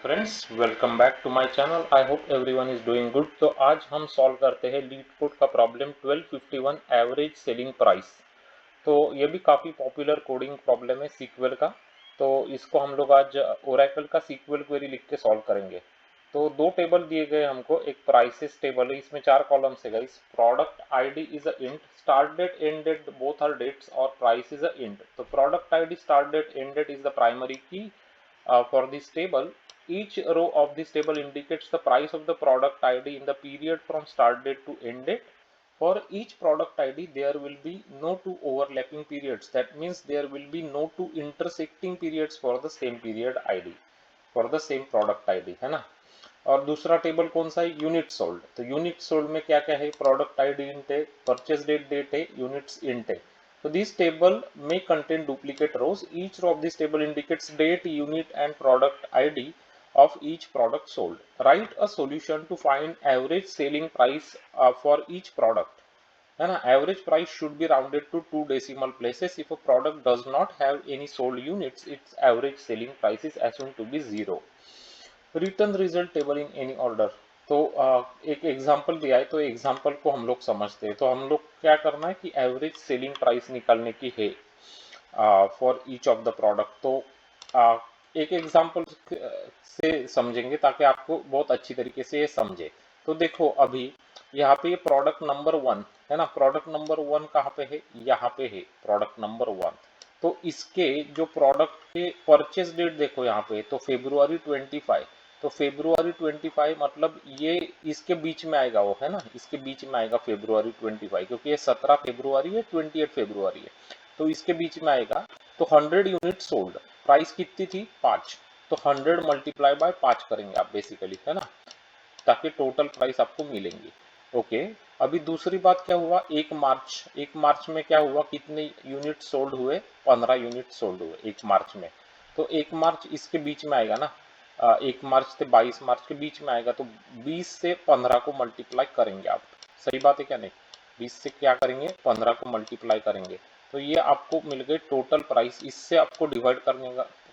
Friends, welcome back to my channel. I hope everyone is doing good. तो आज हम solve करते हैं लीड कोड का प्रॉब्लम 1251 एवरेज सेलिंग प्राइस। तो ये भी काफ़ी पॉपुलर कोडिंग प्रॉब्लम है सीक्वल का। तो इसको हम लोग आज ओरेकल का सीक्वल क्वेरी लिख के सॉल्व करेंगे। तो दो टेबल दिए गए हमको, एक प्राइसेस टेबल है, इसमें 4 कॉलम्स है guys. Product ID is a int, start date end date both are dates, और प्राइस इज अ इंट। तो product ID start date end date is the primary key for this table. Each row of this table indicates the price of the product ID in the period from start date to end date. For each product ID, there will be no two overlapping periods. That means there will be no two intersecting periods for the same period ID, for the same product ID, है ना। और दूसरा table कौन सा है? Unit sold. तो unit sold में क्या क्या है? प्रोडक्ट आईडी इंट है, परचेज डेट डेट है, यूनिट्स इंट है। So this table may contain duplicate rows. Each row of this table indicates date, unit, and product ID of each product sold. Write a solution to find average selling price for each product. है ना। Average price should be rounded to 2 decimal places. If a product does not have any sold units, its average selling price is assumed to be 0. Return result table in any order. तो एक example दिया है, तो example को हम लोग समझते हैं। तो हम लोग क्या करना है कि एवरेज सेलिंग प्राइस निकालने की है for each of the product. तो एक एग्जाम्पल से समझेंगे ताकि आपको बहुत अच्छी तरीके से ये समझे। तो देखो अभी यहाँ पे प्रोडक्ट नंबर 1 है ना। प्रोडक्ट नंबर 1 कहाँ पे है? यहाँ पे है प्रोडक्ट नंबर 1। तो इसके जो प्रोडक्ट के परचेज डेट देखो यहाँ पे, तो फेब्रुआरी 25। तो फेब्रुआरी 25 मतलब ये इसके बीच में आएगा वो, है ना। इसके बीच में आएगा फेब्रुआरी 25, क्योंकि ये 17 फेब्रुआरी है, 28 फेब्रुआरी है। तो इसके बीच में आएगा। तो 100 यूनिट सोल्ड, प्राइस कितनी थी? 5। तो 100 मल्टीप्लाई बाय 5 करेंगे आप बेसिकली, है ना, ताकि टोटल प्राइस आपको मिलेंगे। ओके। अभी दूसरी बात क्या हुआ? 1 मार्च। 1 मार्च में क्या हुआ? कितने यूनिट सोल्ड हुए? 15 यूनिट सोल्ड हुए 1 मार्च में। तो 1 मार्च इसके बीच में आएगा ना। 1 मार्च से 22 मार्च के बीच में आएगा। तो 20 से 15 को मल्टीप्लाई करेंगे आप। सही बात है क्या नहीं? 20 से क्या करेंगे? 15 को मल्टीप्लाई करेंगे। तो ये आपको मिल गए टोटल प्राइस। इससे आपको डिवाइड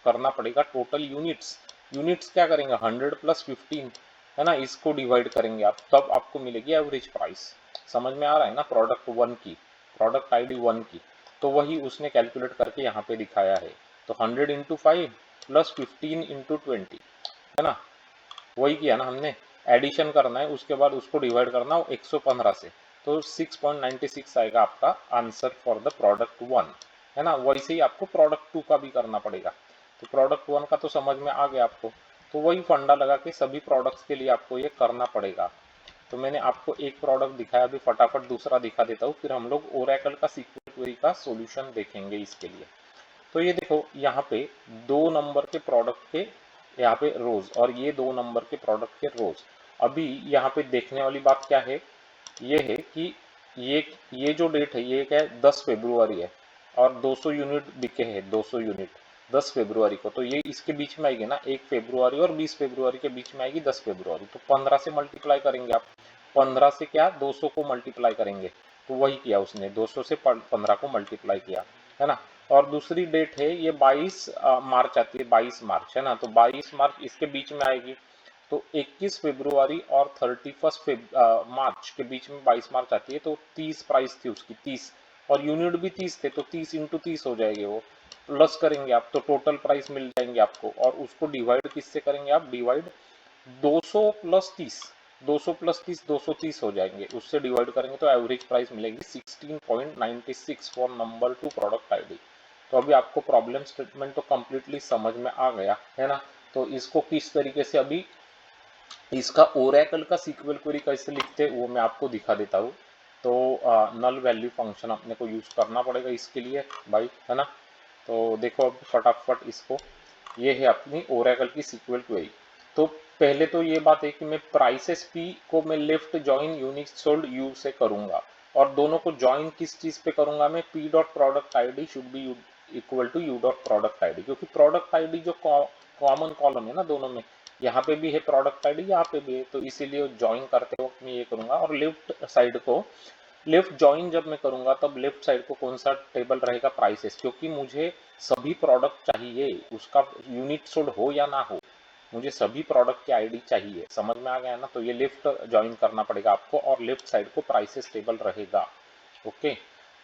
करना पड़ेगा टोटल यूनिट्स। यूनिट्स क्या करेंगे? 100 प्लस 15, है ना, इसको डिवाइड करेंगे आप, तब आपको मिलेगी एवरेज प्राइस। समझ में आ रहा है ना? प्रोडक्ट 1 की, प्रोडक्ट आईडी 1 की। तो वही उसने कैलकुलेट करके यहाँ पे दिखाया है। तो 100 इंटू 5 प्लस 15 इंटू 20, है ना, वही किया ना हमने। एडिशन करना है, उसके बाद उसको डिवाइड करना हो 115 से। तो 6.96 आएगा आपका आंसर फॉर द प्रोडक्ट 1, है ना। वैसे ही आपको प्रोडक्ट 2 का भी करना पड़ेगा। तो प्रोडक्ट 1 का तो समझ में आ गया आपको। तो वही फंडा लगा के सभी प्रोडक्ट्स के लिए आपको ये करना पड़ेगा। तो मैंने आपको एक प्रोडक्ट दिखाया, अभी फटाफट दूसरा दिखा देता हूँ, फिर हम लोग ओरेकल का सीक्वल क्वेरी का सॉल्यूशन देखेंगे इसके लिए। तो ये देखो यहाँ पे 2 नंबर के प्रोडक्ट के यहाँ पे रोज, और ये 2 नंबर के प्रोडक्ट के रोज। अभी यहाँ पे देखने वाली बात क्या है? ये है कि ये जो डेट है ये क्या है? 10 फेब्रुआरी है, और 200 यूनिट बिके हैं, 200 यूनिट 10 फेब्रुआरी को। तो ये इसके बीच में आएगी ना, 1 फेब्रुआरी और 20 फेब्रुआरी के बीच में आएगी 10 फेब्रुआरी। तो 15 से मल्टीप्लाई करेंगे आप। 15 से क्या? 200 को मल्टीप्लाई करेंगे। तो वही किया उसने, 200 से 15 को मल्टीप्लाई किया, है ना। और दूसरी डेट है ये 22 मार्च आती है, 22 मार्च, है ना। तो 22 मार्च इसके बीच में आएगी। तो 21 फरवरी और 31 मार्च के बीच में 22 मार्च आती है। तो 30 प्राइस थी उसकी, 30, और यूनिट भी 30 थे। तो 30 इंटू 30 हो जाएंगे वो, प्लस करेंगे आप तो टोटल प्राइस मिल जाएंगे आपको। और उसको डिवाइड किससे करेंगे आप? डिवाइड 200 प्लस 30, 200 प्लस 30 230 हो जाएंगे, उससे डिवाइड करेंगे तो एवरेज प्राइस मिलेगी 16.96 फॉर नंबर 2 प्रोडक्ट आईडी। तो अभी आपको प्रॉब्लम स्टेटमेंट तो कंप्लीटली समझ में आ गया, है ना। तो इसको किस तरीके से अभी इसका ओरेकल का सीक्वल क्वेरी कैसे लिखते हैं वो मैं आपको दिखा देता हूँ। तो नल वैल्यू फंक्शन अपने को यूज करना पड़ेगा इसके लिए भाई, है ना। तो देखो अब फटाफट इसको, ये है अपनी ओरेकल की सीक्वल क्वेरी। तो पहले तो ये बात है कि मैं प्राइसेस पी को मैं left join unique sold you से करूंगा, और दोनों को जॉइन किस चीज पे करूंगा मैं? P dot product ID should be equal to U dot product ID, क्योंकि प्रोडक्ट आईडी जो कॉमन कॉलम है ना दोनों में, यहाँ पे भी है प्रोडक्ट आईडी, यहाँ पे भी है। तो इसीलिए ज्वाइन करते वक्त मैं ये करूंगा। और लेफ्ट साइड को, लेफ्ट ज्वाइन जब मैं करूंगा तब लेफ्ट साइड को कौन सा टेबल रहेगा? प्राइसेस, क्योंकि मुझे सभी प्रोडक्ट चाहिए, उसका यूनिट सोल्ड हो या ना हो, मुझे सभी प्रोडक्ट की आईडी चाहिए। समझ में आ गया ना? तो ये लेफ्ट ज्वाइन करना पड़ेगा आपको और लेफ्ट साइड को प्राइसेस टेबल रहेगा। ओके,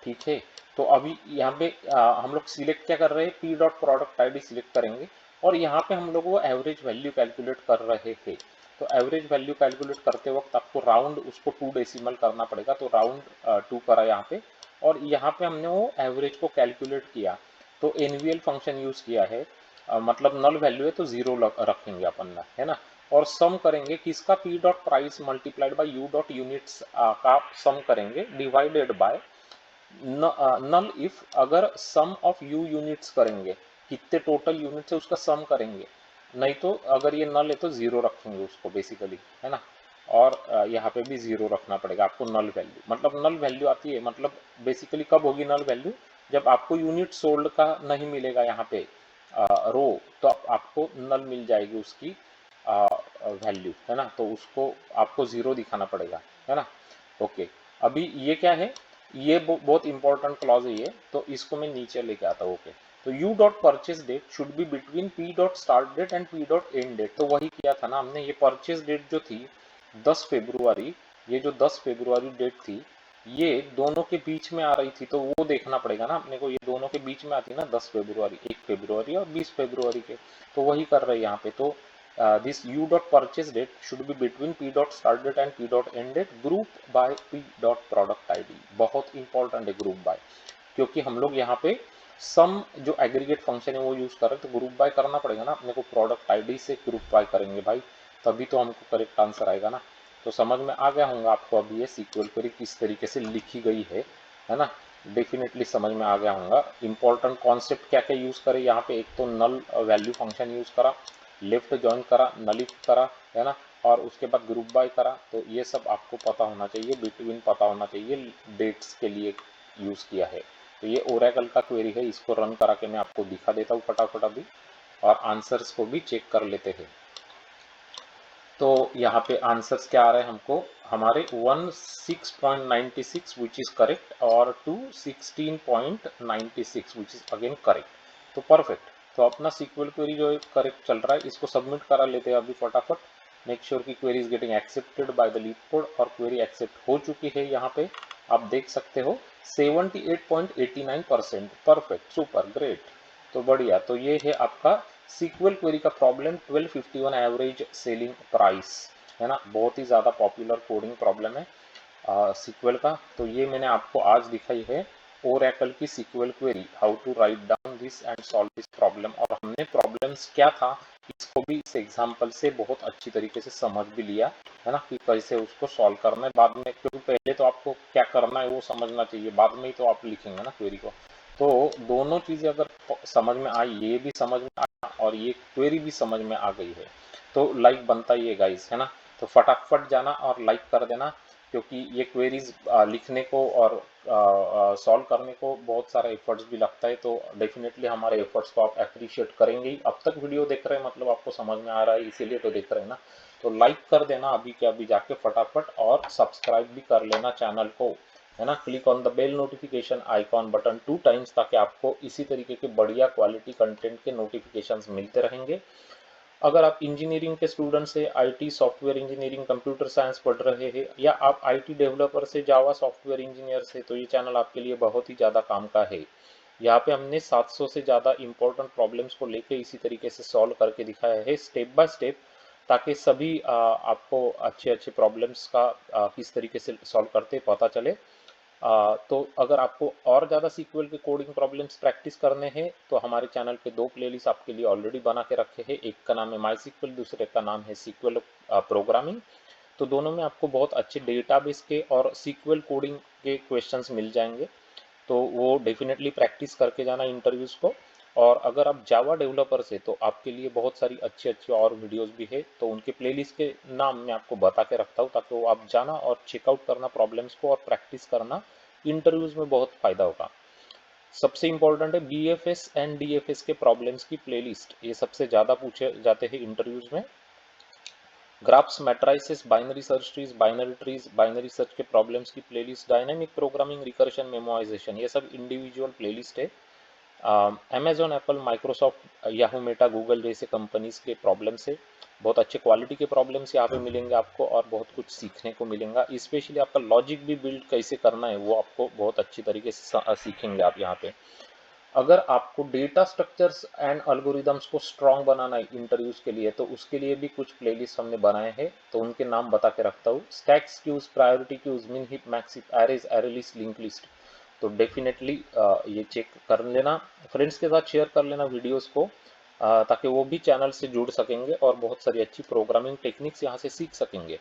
ठीक है। तो अभी यहाँ पे हम लोग सिलेक्ट क्या कर रहे हैं, P dot product ID select करेंगे और यहाँ पे हम लोग वो एवरेज वैल्यू कैलकुलेट कर रहे थे। तो एवरेज वैल्यू कैलकुलेट करते वक्त आपको राउंड उसको 2 डेसिमल करना पड़ेगा। तो राउंड 2 करा यहाँ पे और यहाँ पे हमने वो एवरेज को कैलकुलेट किया। तो एनवीएल फंक्शन यूज किया है, मतलब नल वैल्यू है तो 0 रखेंगे अपन, है ना। और सम करेंगे किसका, P dot price multiplied by U dot units का सम करेंगे डिवाइडेड बाय नल इफ, अगर सम ऑफ यू यूनिट्स करेंगे, कितने टोटल यूनिट्स है उसका सम करेंगे, नहीं तो अगर ये नल है तो 0 रखेंगे उसको बेसिकली, है ना। और यहाँ पे भी 0 रखना पड़ेगा आपको नल वैल्यू। मतलब नल वैल्यू आती है, मतलब बेसिकली कब होगी नल वैल्यू, जब आपको यूनिट सोल्ड का नहीं मिलेगा यहाँ पे रो, तो आपको नल मिल जाएगी उसकी वैल्यू, है ना। तो उसको आपको 0 दिखाना पड़ेगा, है ना। ओके, अभी ये क्या है, ये बहुत इंपॉर्टेंट क्लॉज है ये, तो इसको मैं नीचे लेके आता हूँ। ओके, तो U dot purchase date should be between P dot start date and P dot end date. तो वही किया था ना हमने। ये परचेज डेट जो थी 10 फरवरी, ये जो 10 फरवरी डेट थी ये दोनों के बीच में आ रही थी, तो वो देखना पड़ेगा ना अपने को। ये दोनों के बीच में आती ना 10 फरवरी, 1 फरवरी और 20 फरवरी के, तो वही कर रहे हैं यहाँ पे। तो this u dot purchase date should be between p dot start date and p dot end date group by p dot product id। बहुत इंपॉर्टेंट है ग्रुप बाय, क्योंकि हम लोग यहाँ पे सम जो एग्रीगेट फंक्शन है वो यूज कर रहे हैं, तो ग्रुप बाय करना पड़ेगा ना अपने को। प्रोडक्ट आईडी से ग्रुप बाय करेंगे भाई, तभी तो हमको करेक्ट आंसर आएगा ना। तो समझ में आ गया होगा आपको अभी ये सीक्वल क्वेरी किस तरीके से लिखी गई है ना। डेफिनेटली समझ में आ गया होगा। इंपॉर्टेंट कॉन्सेप्ट क्या क्या यूज करे यहाँ पे, एक तो नल वैल्यू फंक्शन यूज करा, लेफ्ट ज्वाइन करा, नलिफ करा, है ना, और उसके बाद ग्रुप बाय करा। तो ये सब आपको पता होना चाहिए, बिटवीन पता होना चाहिए, डेट्स के लिए यूज किया है। तो ये ओरेकल का क्वेरी है, इसको रन करा के मैं आपको दिखा देता हूँ फटाफट अभी, और आंसर्स को भी चेक कर लेते हैं। तो यहाँ पे आंसर्स क्या आ रहे हैं हमको, हमारे 16.96 विच इज करेक्ट और 216.96 विच इज अगेन करेक्ट। तो परफेक्ट। तो अपना सीक्वल क्वेरी जो करेक्ट चल रहा है इसको सबमिट करा लेते हैं अभी फटाफट। मेक श्योर की query is getting accepted by the leet code, और क्वेरी एक्सेप्ट हो चुकी है। यहाँ पे आप देख सकते हो 78.89%। Perfect, super, great. तो बढ़िया। तो ये है आपका सीक्वल क्वेरी का प्रॉब्लम 1251 एवरेज सेलिंग प्राइस, है ना। बहुत ही ज़्यादा पॉपुलर कोडिंग प्रॉब्लम है सीक्वल का। तो ये मैंने आपको आज दिखाई है ओरेकल की SQL query, how to write down this and solve this problem. और हमने प्रॉब्लम्स क्या था इसको भी इस एग्जांपल से बहुत अच्छी तरीके से समझ भी लिया, है ना, कि कैसे उसको सॉल्व करना है बाद में। क्योंकि पहले तो आपको क्या करना है वो समझना चाहिए, बाद में ही तो आप लिखेंगे ना क्वेरी को। तो दोनों चीज़ें अगर समझ में आई, ये भी समझ में आया और ये क्वेरी भी समझ में आ गई है, तो लाइक बनता ही है गाइस, है ना। तो फटाफट जाना और लाइक कर देना, क्योंकि ये क्वेरीज लिखने को और सॉल्व करने को बहुत सारा एफर्ट्स भी लगता है। तो डेफिनेटली हमारे एफर्ट्स को आप अप्रिशिएट करेंगे ही। अब तक वीडियो देख रहे हैं मतलब आपको समझ में आ रहा है, इसीलिए तो देख रहे हैं ना। तो लाइक कर देना अभी के अभी जाके फटाफट, और सब्सक्राइब भी कर लेना चैनल को, है ना। Click on the bell notification icon button 2 times, ताकि आपको इसी तरीके के बढ़िया क्वालिटी कंटेंट के नोटिफिकेशंस मिलते रहेंगे। अगर आप इंजीनियरिंग के स्टूडेंट से, IT software engineering computer science पढ़ रहे हैं, या आप आईटी डेवलपर से, जावा सॉफ्टवेयर इंजीनियर से, तो ये चैनल आपके लिए बहुत ही ज़्यादा काम का है। यहाँ पे हमने 700 से ज़्यादा इंपॉर्टेंट प्रॉब्लम्स को लेके इसी तरीके से सॉल्व करके दिखाया है स्टेप बाय स्टेप, ताकि सभी आपको अच्छे अच्छे प्रॉब्लम्स का किस तरीके से सॉल्व करते पता चले। तो अगर आपको और ज़्यादा सीक्वल के कोडिंग प्रॉब्लम्स प्रैक्टिस करने हैं तो हमारे चैनल पे 2 प्लेलिस्ट आपके लिए ऑलरेडी बना के रखे हैं। एक का नाम है माई सीक्वल, दूसरे का नाम है सीक्वल प्रोग्रामिंग। तो दोनों में आपको बहुत अच्छे डेटाबेस के और सीक्वल कोडिंग के क्वेश्चंस मिल जाएंगे। तो वो डेफिनेटली प्रैक्टिस करके जाना इंटरव्यूज़ को। और अगर आप जावा डेवलपर से, तो आपके लिए बहुत सारी अच्छी अच्छी और वीडियोस भी है, तो उनके प्लेलिस्ट के नाम मैं आपको बता के रखता हूँ, ताकि वो आप जाना और चेकआउट करना प्रॉब्लम्स को और प्रैक्टिस करना। इंटरव्यूज़ में बहुत फ़ायदा होगा। सबसे इंपॉर्टेंट है बीएफएस एंड डीएफएस के प्रॉब्लम्स की प्लेलिस्ट, ये सबसे ज़्यादा पूछे जाते हैं इंटरव्यूज़ में। Graphs, matrices, binary search trees, binary search के प्रॉब्लम्स की playlist, dynamic programming, recursion, memorisation, ये सब इंडिविजुअल प्लेलिस्ट है। Amazon, Apple, Microsoft, Yahoo, Meta, Google जैसे कंपनीज के प्रॉब्लम से बहुत अच्छे क्वालिटी के प्रॉब्लम्स यहाँ पे मिलेंगे आपको, और बहुत कुछ सीखने को मिलेगा। स्पेशली आपका लॉजिक भी बिल्ड कैसे करना है वो आपको बहुत अच्छी तरीके से सीखेंगे आप यहाँ पे। अगर आपको डेटा स्ट्रक्चर्स एंड अल्गोरिदम्स को स्ट्रॉन्ग बनाना है इंटरव्यूज के लिए, तो उसके लिए भी कुछ प्लेलिस्ट हमने बनाए हैं, तो उनके नाम बता के रखता हूँ। Stacks queues, priority queues, min heap, max heap, arrays, array list, link list. तो डेफिनेटली ये चेक कर लेना, फ्रेंड्स के साथ शेयर कर लेना वीडियोस को, ताकि वो भी चैनल से जुड़ सकेंगे और बहुत सारी अच्छी प्रोग्रामिंग टेक्निक्स यहाँ से सीख सकेंगे।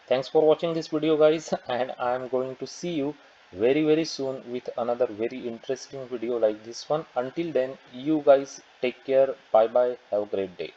Thanks for watching this video guys, and I am going to see you very soon with another very interesting video like this one. Until then, you guys take care, bye bye, have a great day.